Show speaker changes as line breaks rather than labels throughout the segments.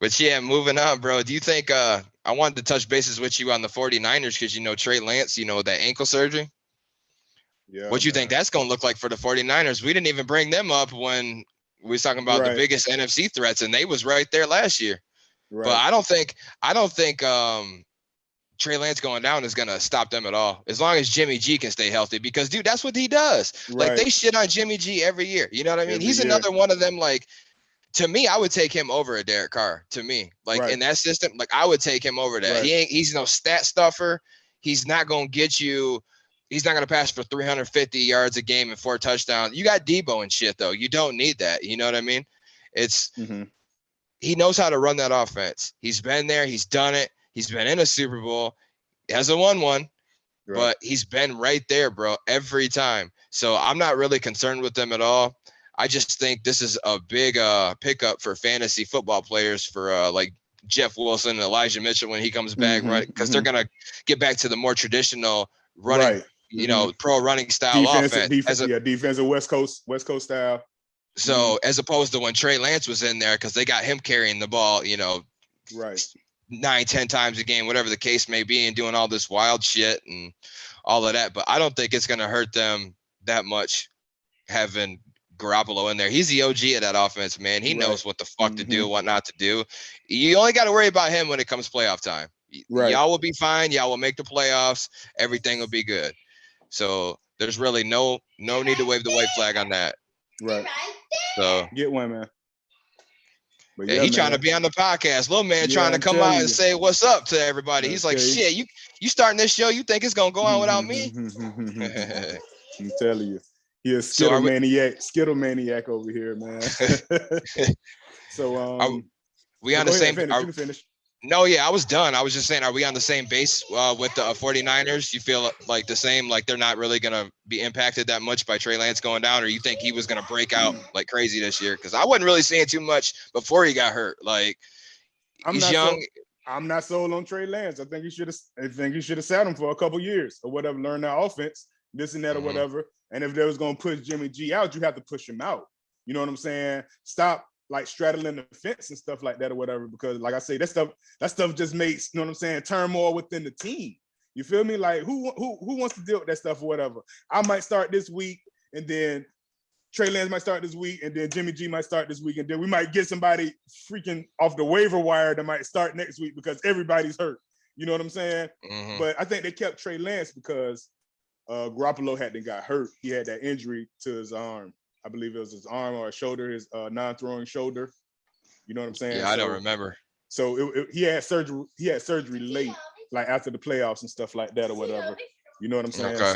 But yeah, moving on, bro. Do you think I wanted to touch bases with you on the 49ers because Trey Lance, that ankle surgery?
Yeah,
What do you think
man.
that's going to look like for the 49ers? We didn't even bring them up when we was talking about the
Right,
biggest NFC threats, and they was right there last year. But
right.
I don't think Trey Lance going down is gonna stop them at all. As long as Jimmy G can stay healthy, because dude, that's what he does. Like
Right.
they shit on Jimmy G every year. You know what I mean?
Every
He's
year.
another one of them. Like to me, I would take him over a Derek Carr. To me, like
Right.
in that system, like I would take him over that.
Right.
He's no stat stuffer. He's not gonna get you. He's not gonna pass for 350 yards a game and 4 touchdowns. You got Debo and shit though. You don't need that. You know what I mean? It's
Mm-hmm.
He knows how to run that offense. He's been there. He's done it. He's been in a Super Bowl. He hasn't won one,
Right.
but he's been right there, bro, every time. So I'm not really concerned with them at all. I just think this is a big pickup for fantasy football players for like Jeff Wilson and Elijah Mitchell when he comes back, right? Because they're gonna get back to the more traditional running,
Right. Mm-hmm.
pro running style
Defensive,
offense.
defensive West Coast style.
So as opposed to when Trey Lance was in there, because they got him carrying the ball,
Right.
9-10 times a game, whatever the case may be, and doing all this wild shit and all of that. But I don't think it's going to hurt them that much having Garoppolo in there. He's the OG of that offense, man. He knows what the fuck to do, what not to do. You only got to worry about him when it comes playoff time.
Right.
Y'all will be fine. Y'all will make the playoffs. Everything will be good. So there's really no need to wave the white flag on that.
Right.
So
get one, man.
But yeah, he's trying to be on the podcast. Little man trying to come out and say what's up to everybody. He's like, shit, you starting this show, you think it's gonna go on without me?
I'm telling you. He is Skittle maniac over here, man. So
we on the same
finish.
No, yeah, I was done. I was just saying, are we on the same base with the 49ers? You feel like the same, like they're not really going to be impacted that much by Trey Lance going down, or you think he was going to break out like crazy this year? Because I wasn't really seeing too much before he got hurt. Like, he's young.
I'm not sold on Trey Lance. I think you should have sat him for a couple years or whatever, learn that offense, this and that or whatever. And if they was going to push Jimmy G out, you have to push him out. You know what I'm saying? Stop like straddling the fence and stuff like that or whatever, because like I say, that stuff just makes, you know what I'm saying, turmoil within the team. You feel me? Like who wants to deal with that stuff or whatever? I might start this week, and then Trey Lance might start this week, and then Jimmy G might start this week, and then we might get somebody freaking off the waiver wire that might start next week because everybody's hurt. You know what I'm saying? But I think they kept Trey Lance because Garoppolo got hurt. He had that injury to his arm. I believe it was his arm or his shoulder, his non-throwing shoulder. You know what I'm saying?
Yeah, I don't remember.
So he had surgery. He had surgery late, like after the playoffs and stuff like that or whatever. You know what I'm saying? Okay.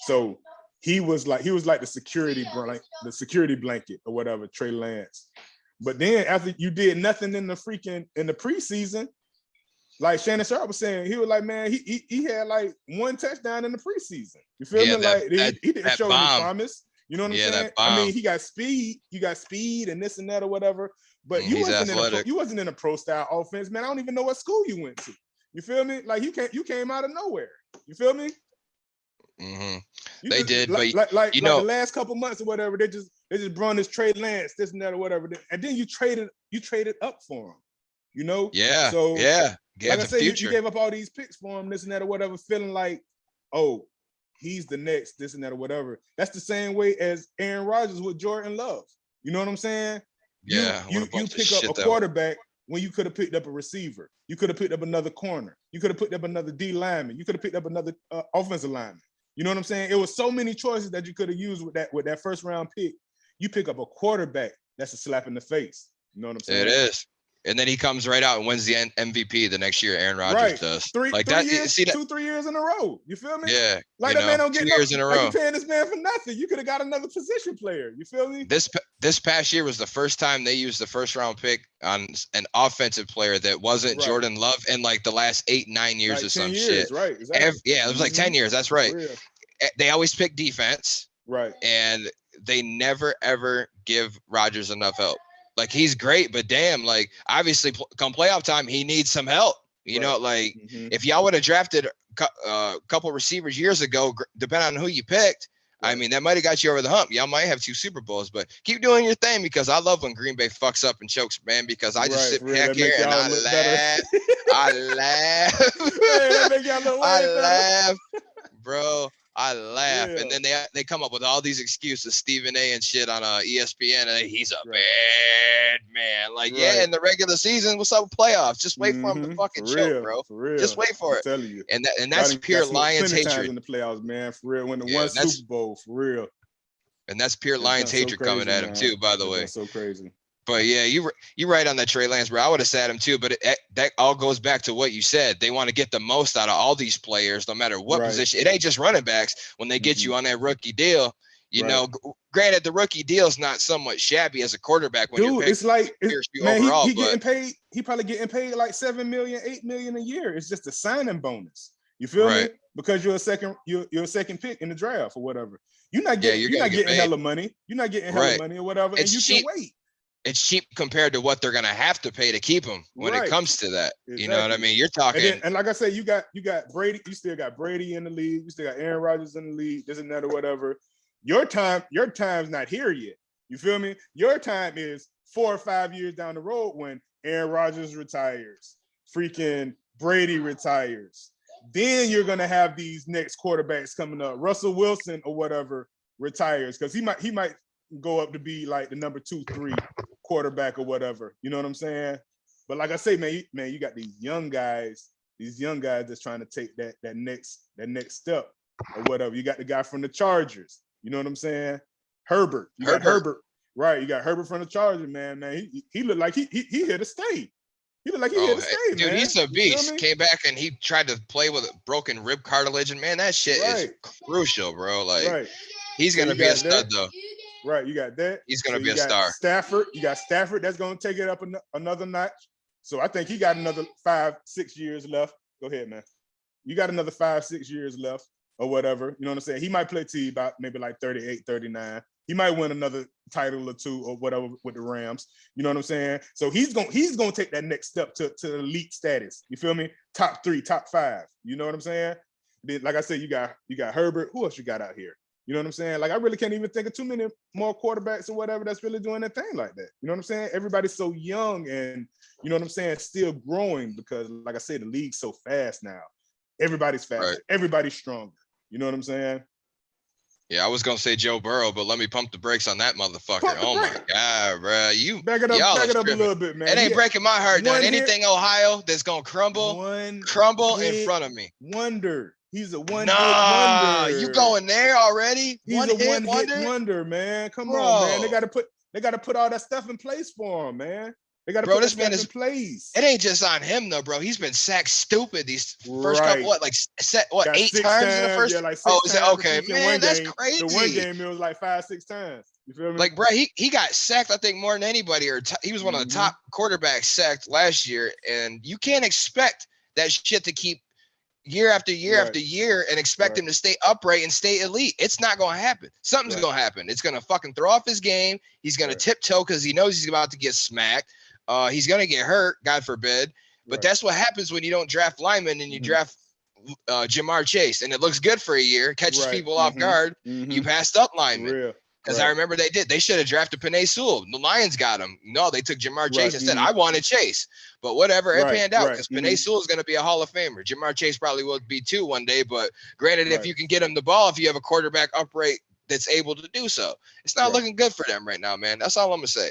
So he was like the security blanket or whatever, Trey Lance. But then after you did nothing in the preseason, like Shannon Sharp was saying, he was like, man, he had like one touchdown in the preseason. You feel me? Like he didn't show any promise. You know what I'm saying? I mean, he got speed. You got speed and this and that or whatever. But you wasn't in a pro style offense, man. I don't even know what school you went to. You feel me? Like you came out of nowhere. You feel me?
They did, but
like the last couple months or whatever, they just brought this Trey Lance, this and that or whatever, and then you traded up for him. You know?
Yeah.
So
yeah,
like I said, you gave up all these picks for him, this and that or whatever, feeling like, oh, he's the next, this and that or whatever. That's the same way as Aaron Rodgers with Jordan Love. You know what I'm saying?
Yeah.
You pick up a quarterback when you could have picked up a receiver. You could have picked up another corner. You could have picked up another D lineman. You could have picked up another offensive lineman. You know what I'm saying? It was so many choices that you could have used with that first round pick. You pick up a quarterback, that's a slap in the face. You know what I'm saying?
It is. And then he comes right out and wins the MVP the next year. Aaron Rodgers does.
3 years in a row. You feel me?
Yeah.
Like that man don't get
2 years in a row.
You paying this man for nothing. You could have got another position player. You feel me?
This past year was the first time they used the first round pick on an offensive player that wasn't Jordan Love in like the last 8-9 years or some shit.
Right. Exactly.
It was like 10 years. That's right. They always pick defense.
Right.
And they never ever give Rodgers enough help. Like he's great, but damn, like obviously come playoff time, he needs some help. You know, like if y'all would have drafted a couple receivers years ago, depending on who you picked, I mean, that might have got you over the hump. Y'all might have 2 Super Bowls, but keep doing your thing because I love when Green Bay fucks up and chokes, man, because I just sit back here and I laugh. I laugh.
Hey, that make y'all look
I
way better.
laugh, bro. I laugh. And then they come up with all these excuses, Stephen A. and shit on ESPN, and he's a bad man. Like, yeah, in the regular season, what's up with playoffs? Just wait for him to fucking choke, bro.
For real.
Just wait for it.
I'm telling you.
And that's pure Lions hatred.
In the playoffs, man, for real. Win the one Super Bowl, for real.
And that's pure Lions hatred coming at him too, by the way.
So crazy.
But yeah, you're right on that Trey Lance, bro. I would have sat him too, but that all goes back to what you said. They want to get the most out of all these players, no matter what position. It ain't just running backs. When they get you on that rookie deal, you know, granted the rookie deal is not somewhat shabby as a quarterback. When you're
it's like
overall,
he getting paid. He probably getting paid like $7 million, $8 million a year. It's just a signing bonus. You feel me? Because you're a second pick in the draft or whatever. You're not getting hella money. You're not getting hella money or whatever, and you can wait.
It's cheap compared to what they're gonna have to pay to keep him when it comes to that. Exactly. You know what I mean? You're talking,
and like I said, you got Brady. You still got Brady in the league. You still got Aaron Rodgers in the league. This and that or whatever. Your time's not here yet. You feel me? Your time is 4 or 5 years down the road when Aaron Rodgers retires, freaking Brady retires. Then you're gonna have these next quarterbacks coming up. Russell Wilson or whatever retires because he might go up to be like the number 2, 3 quarterback or whatever. You know what I'm saying? But like I say, man, you got these young guys that's trying to take that next step or whatever. You got the guy from the Chargers. You know what I'm saying? Herbert. You got Herbert. Right. You got Herbert from the Chargers, man. He looked like he here to stay. He looked like he here to stay,
dude,
man.
He's a beast. Came back and he tried to play with a broken rib cartilage, and man, that shit is crucial, bro. Like he's gonna be a stud though.
Right, you got that.
He's gonna be a star.
You got Stafford. That's gonna take it up another notch. So I think he got another 5-6 years left. Go ahead, man. You got another 5-6 years left or whatever. You know what I'm saying? He might play to you about maybe like 38, 39. He might win another title or 2 or whatever with the Rams. You know what I'm saying? So he's gonna take that next step to elite status. You feel me? Top 3, top 5. You know what I'm saying? Then, like I said, you got Herbert. Who else you got out here? You know what I'm saying? Like, I really can't even think of too many more quarterbacks or whatever that's really doing that thing like that. You know what I'm saying? Everybody's so young and, you know what I'm saying, still growing because, like I said, the league's so fast now. Everybody's faster. Right. Everybody's stronger. You know what I'm saying?
Yeah, I was going to say Joe Burrow, but let me pump the brakes on that motherfucker. Oh, my God, bro. You
back it up a little bit, man.
It ain't breaking my heart, dude. Anything Ohio that's going to crumble in front of me.
Wonder. He's a one-hit
wonder. You going there already?
He's a one-hit wonder, man. Come on, man. They got to put all that stuff in place for him, man. They got to put that stuff in place.
It ain't just on him though, bro. He's been sacked stupid these first couple. 8 times in the first?
Yeah, like 6
is it okay, man? That's crazy.
The one game it was like 5-6 times. You feel me?
Like, bro, he got sacked, I think, more than anybody, or he was one of the top quarterbacks sacked last year, and you can't expect that shit to keep year after year after year and expect him to stay upright and stay elite. It's not going to happen. Something's going to happen. It's going to fucking throw off his game. He's going to tiptoe because he knows he's about to get smacked. He's going to get hurt, God forbid. But that's what happens when you don't draft linemen and you draft Jamar Chase. And it looks good for a year, catches people off guard. You passed up linemen. Because I remember they should have drafted Penei Sewell. The Lions got him. No, they took Jamar Chase and said, I wanted Chase. But whatever, it panned out because Penei Sewell is going to be a Hall of Famer. Jamar Chase probably will be too one day. But granted, if you can get him the ball, if you have a quarterback upright that's able to do so, it's not looking good for them right now, man. That's all I'm going to say.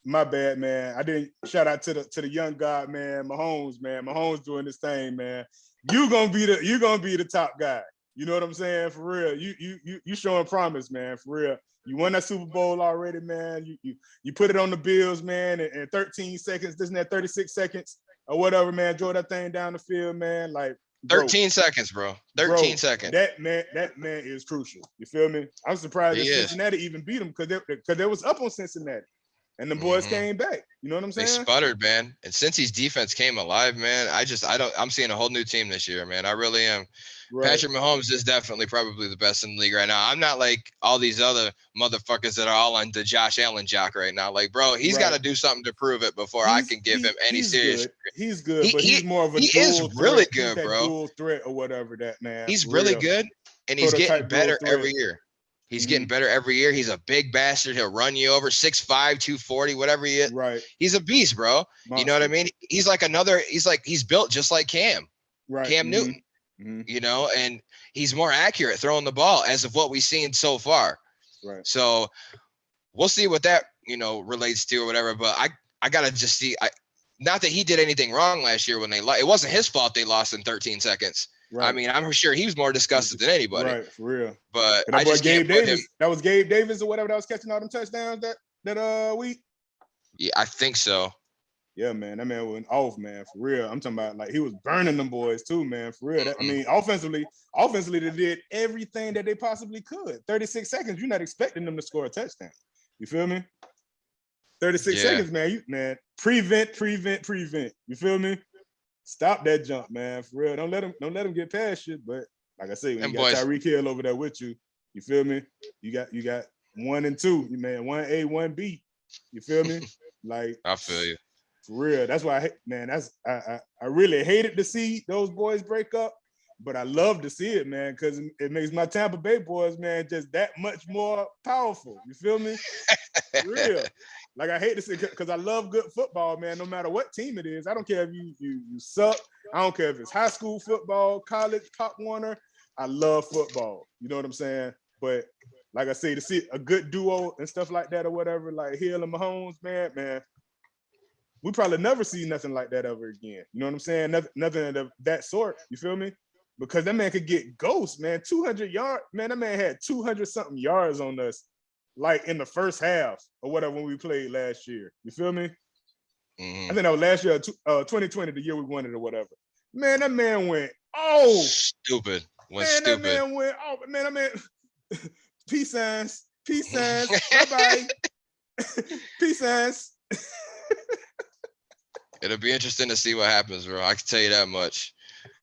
My bad, man. I didn't shout out to the young god, man. Mahomes, man. Mahomes doing this thing, man. You're gonna be the top guy. You know what I'm saying? For real. You showing promise, man. For real. You won that Super Bowl already, man. You put it on the Bills, man, in 13 seconds, this and that, 36 seconds or whatever, man. Drove that thing down the field, man. Like
13 seconds, bro. 13 seconds.
That man is crucial. You feel me? I'm surprised that Cincinnati even beat them because they was up on Cincinnati. And the boys came back. You know what I'm saying?
They sputtered, man. And since his defense came alive, man, I'm seeing a whole new team this year, man. I really am. Right. Patrick Mahomes is definitely probably the best in the league right now. I'm not like all these other motherfuckers that are all on the Josh Allen jock right now. Like, bro, he's got to do something to prove it before I can give him any serious.
He's good, but he's more of a
really good, bro.
Dual threat or whatever that man.
He's really good, and he's getting better every year. He's getting better every year. He's a big bastard. He'll run you over 6'5", 240, whatever he is.
Right.
He's a beast, bro. Monster. You know what I mean? He's built just like Cam.
Right.
Cam Newton. You know, and he's more accurate throwing the ball as of what we've seen so far.
Right.
So we'll see what that, you know, relates to or whatever. But I gotta just see. Not that he did anything wrong last year when they lost. It wasn't his fault they lost in 13 seconds. Right. I mean, I'm sure he was more disgusted than anybody.
Right, for real.
But I just
Gabe Davis. That was Gabe Davis or whatever that was catching all them touchdowns that week.
Yeah, I think so.
Yeah, man, that man went off, man, for real. I'm talking about like he was burning them boys too, man, for real. I mean, offensively, they did everything that they possibly could. 36 seconds, you're not expecting them to score a touchdown. You feel me? 36 seconds, man. Prevent. You feel me? Stop that jump, man, for real. Don't let him get past you. But like I say, when you got Tyreek Hill over there with you, you feel me? You got 1 and 2, man, 1A, 1B. You feel me? Like
I feel you.
For real. That's why I really hated to see those boys break up, but I love to see it, man, because it makes my Tampa Bay boys, man, just that much more powerful. You feel me? For real. Like I hate to see, because I love good football, man, no matter what team it is. I don't care if you suck. I don't care if it's high school football, college, Pop Warner. I love football. You know what I'm saying? But like I say, to see a good duo and stuff like that or whatever, like Hill and Mahomes, man, we probably never see nothing like that ever again. You know what I'm saying? Nothing of that sort. You feel me? Because that man could get ghosts, man. 200 yards. Man, that man had 200-something yards on us, like in the first half or whatever when we played last year. You feel me? I think that was last year, 2020, the year we won it or whatever. Man, that man went,
stupid.
That man went, man, that man, peace signs, bye-bye. Peace signs.
It'll be interesting to see what happens, bro. I can tell you that much.